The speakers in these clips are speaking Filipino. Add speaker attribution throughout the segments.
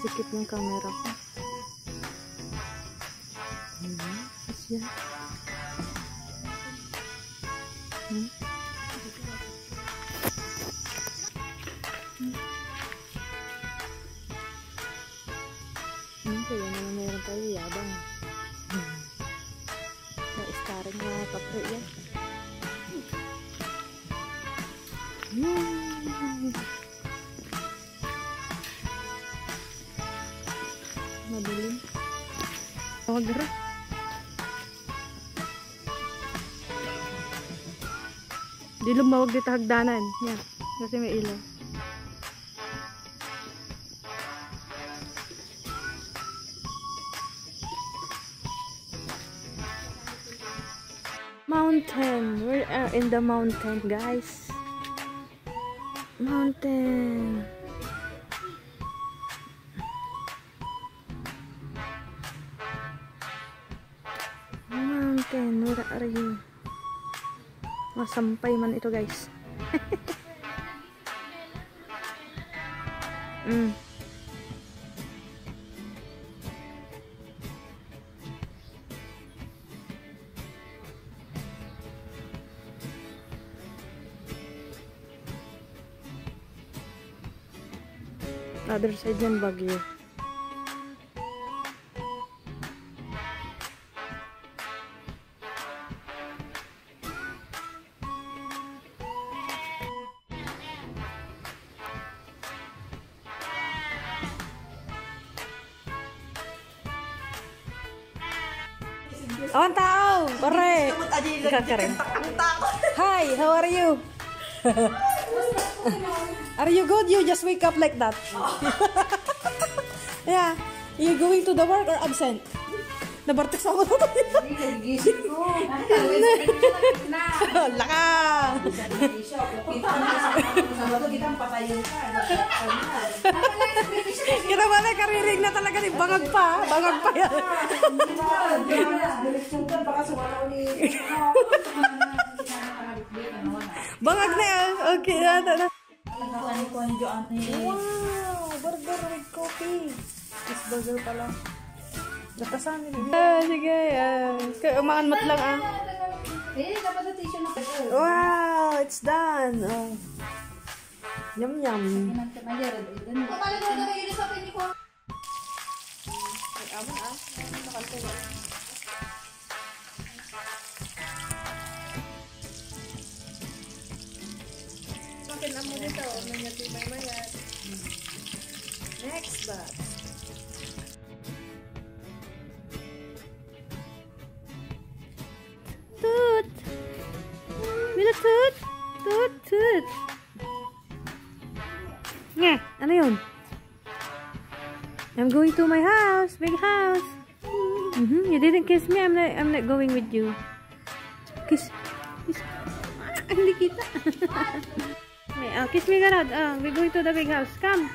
Speaker 1: Sikip yung camera ko. Asya. Kaya naman mayroon tayo yabang. Na-starring na kapre yan. Madilim. Tawag dara. Di lumawag dito hagdanan. Yan. Kasi may ilaw. Mountain. We are in the mountain, guys. Mountain. Mountain. Where are you? Masampay man ito, guys. Other side yan, Baguio. Awan tao! Pare! Kakarin. Hi! How are you? Are you good? You just wake up like that. Yeah. You going to the work or absent? Nabartik sa ako na ito. Laka! Kita ba na kariring na talaga ni bangag pa. Bangag pa yan. Bangag na yan. Okay. Wow! Burger with coffee. This burger pala. Natasan nila. Sige. Umaanmat lang Wow! It's done. Yum yum. Next batch. Toot! Mila toot! Toot! Toot! Nga! Ano yun? I'm going to my house! Big house! You didn't kiss me. I'm not going with you. Kiss! Kiss! Hindi kita! Kiss me, Garad. We're going to the big house. Come!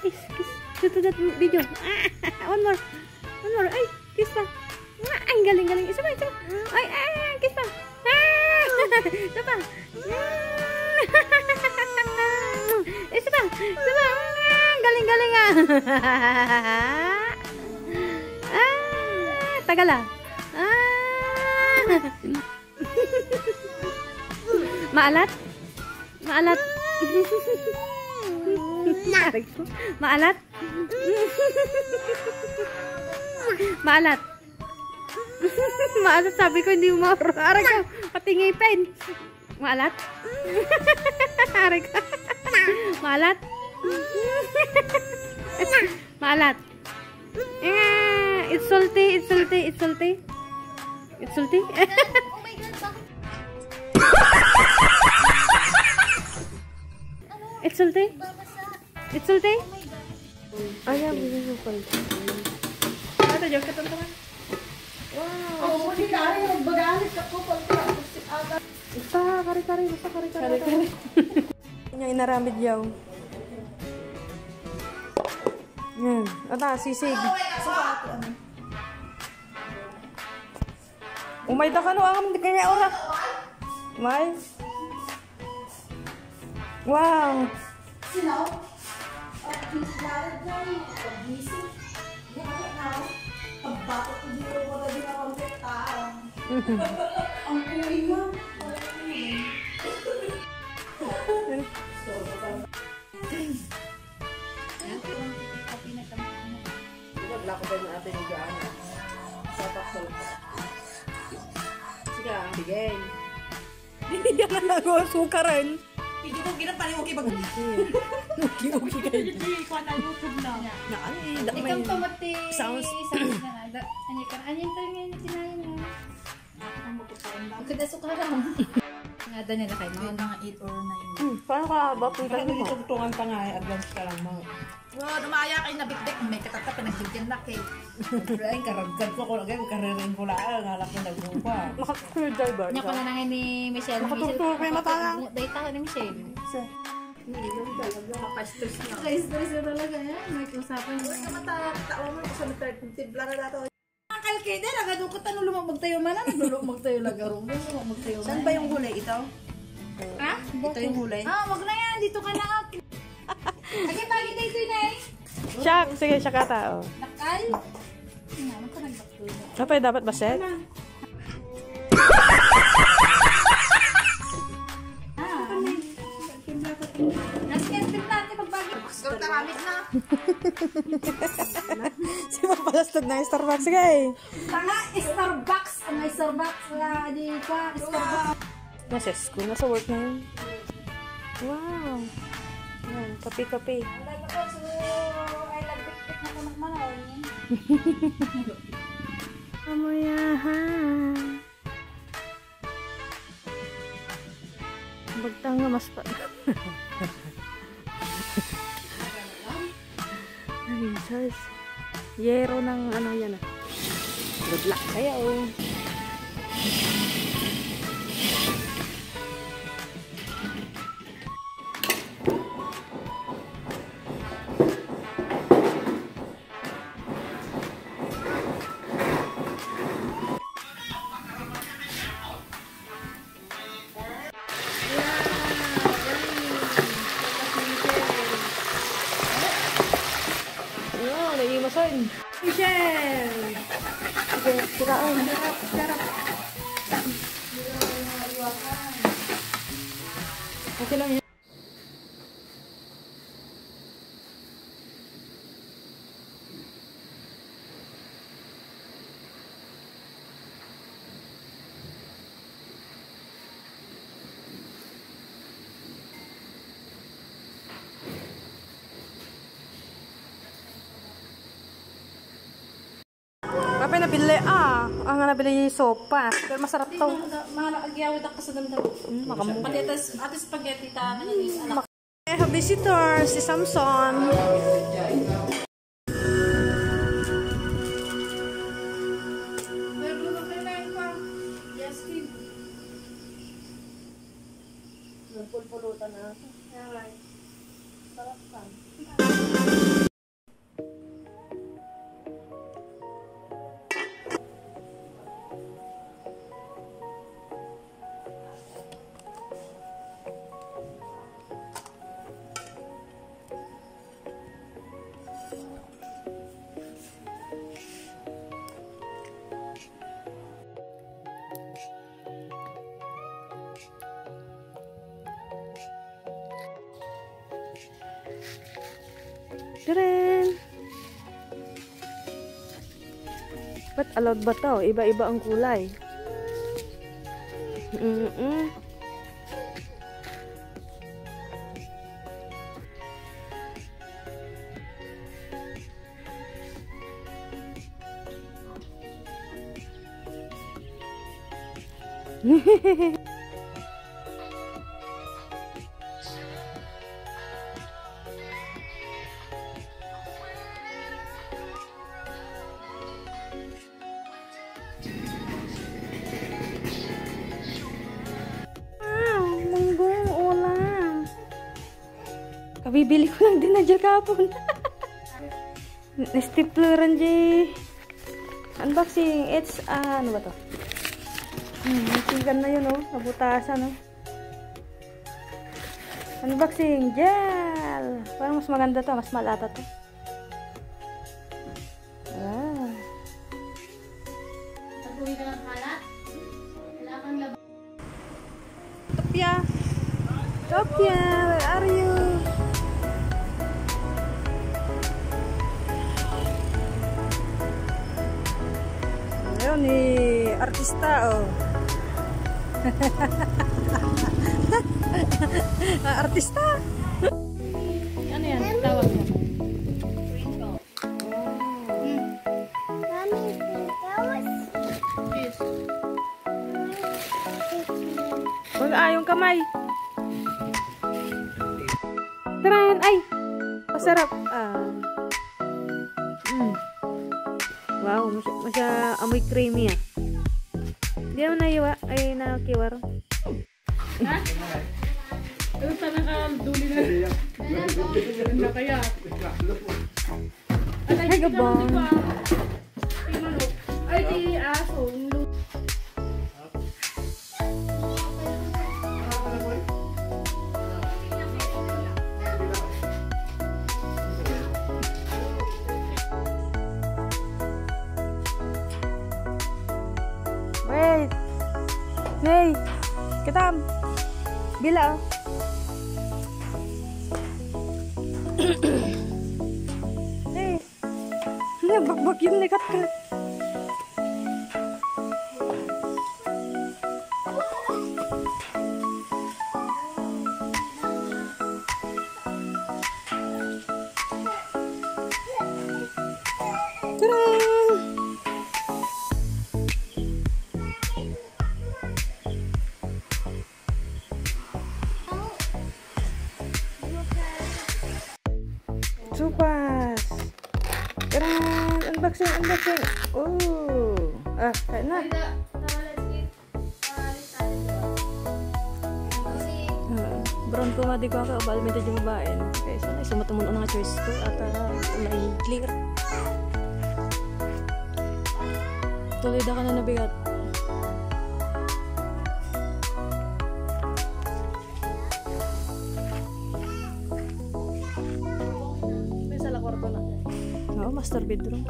Speaker 1: Kiss! Kiss! Go to that video. One more! One more! Ay! Kiss pa! Ang galing-galing. Isa pa, isa pa. Ay, kiss pa. Isa pa. Isa pa. Isa pa. Galing-galing tagal Maalat? Maalat? Maalat? Maalat? Maalat, sabi ko hindi mo aray ka, pati ngipin. Maalat? Aray ka. Maalat? Maalat? It's salty, it's salty, it's salty. It's salty. Oh my God, bakit? It's salty? It's salty? Ayaw, bigyan mo pala. Ito, joke ka tantaman. Wow. Oh, hindi ka rin magbagamit ako pala. Basta kari-kari, basta kari-kari. Yung inaramid yaw. Yan. Ata, sisig. Umay da ka no, ang hindi kanya ora. Umay. Wow. Sino?
Speaker 2: Ang kuwi mo. Wala ko ba yung atin yung gaano? Sa takso. Sige, bigay.
Speaker 1: Hindi na nag-sukaran.
Speaker 2: Hindi ko ginapaniw kay bagay.
Speaker 1: Uki kayo.
Speaker 2: Hindi ko na YouTube na.
Speaker 1: Ikang
Speaker 2: pamati.
Speaker 1: Sounds.
Speaker 2: Ano ka? Ano yung tayo ngayon tinayin mo? Ang kada sukaran. Nga da nila kayo. Mga 8 or 9.
Speaker 1: Paano ka ba? Punta mo.
Speaker 3: Tugtungan pa nga, advance ka lang mga.
Speaker 2: Wow, dumaya kayo nabitbit. May katata pinagbigyan na kayo.
Speaker 3: Ay, karagdag ko lang. Karirin ko lang. Halap na nagmumpa.
Speaker 1: Nakaka-driver.
Speaker 2: Niya pala na ni Michelle.
Speaker 1: Nakatugtog pa yung mata lang.
Speaker 2: Dahil tayo ni Michelle.
Speaker 3: Hindi yung talaga.
Speaker 2: Naka-stress na. Naka-stress na talaga yan. May usapan mo.
Speaker 3: Ay, kamata-tawa mo sa timpla na dato.
Speaker 2: Ang kalkede, nagadong ka tanong lumag tayo man. Lumag tayo lagaro. Lumag tayo man.
Speaker 3: Saan ba yung hulay? Ito?
Speaker 2: Ha?
Speaker 3: Ito yung hulay?
Speaker 2: Ah, wag na yan. Dito ka na. Agay, bagay tayo ito na eh.
Speaker 1: Shak! Sige, shaka tao.
Speaker 2: Nakal. Ano ka nagbakto?
Speaker 1: Apa yung dapat ba set?
Speaker 2: Nasikentin natin pagbagi. Ikaw taramit na.
Speaker 1: Si mapalastag na yung Starbucks. Sige!
Speaker 2: Tanga, Starbucks. Ang Starbucks na di ka. Starbucks.
Speaker 1: Nasa school. Nasa work na yun. Wow! Yan, kape-kape.
Speaker 2: Wala ko so ay lagbit na ko magmanaw.
Speaker 1: Amoyahan. Bagtang nga mas pa. Ay, sus. Yero ng ano yan ah. Good luck kaya oh. Son. Michelle! Sige, siraon. Sarap. Okay lang yan. Apa yung nabili? Ang nabili sopa. Pero masarap to.
Speaker 2: Mga agyawid ako sa damdam.
Speaker 1: Makamukha.
Speaker 2: Pati ate spaghetti ta ano ni anak.
Speaker 1: I have visitors, si Samson.
Speaker 2: Pulpulutan na. Alright. Sarap ka.
Speaker 1: Taren! Ba't allowed ba to? Iba-iba ang kulay. Kabibili ko lang din na dyan kapon. Stapleran dyan. Unboxing. It's, ano ba to? Masigan na yun, oh. Nabutasan, oh. Unboxing gel. Parang mas maganda to, mas malata to. Ah.
Speaker 2: Tapuhin ka ng halat. Kailangan labas.
Speaker 1: Topia. Topia, where are you? Ayun ni artista oh. Artista. Ano yan? Tawag mo. Wag yung kamay. Taran, ay. Masarap. Wow, masya amoy creamy ah. Hindi naman naiwa, ay nakiwar.
Speaker 3: Ha? Ano sa nakaduli na? Na kaya?
Speaker 1: Ay, gabon.
Speaker 3: Ay, di aso.
Speaker 1: Wait. Hey. Kitam. Bila oh. Hey. Nagbakbak yung likat-kat. Supas. Keren. Unboxing, unboxing. Oh. Kayak na. Brown ko mati ko ako. Bal minta yung babae. Okay, so sumatamo na nga choice ko. At may clear. Tuloy na ka na nabigat. Master bedroom.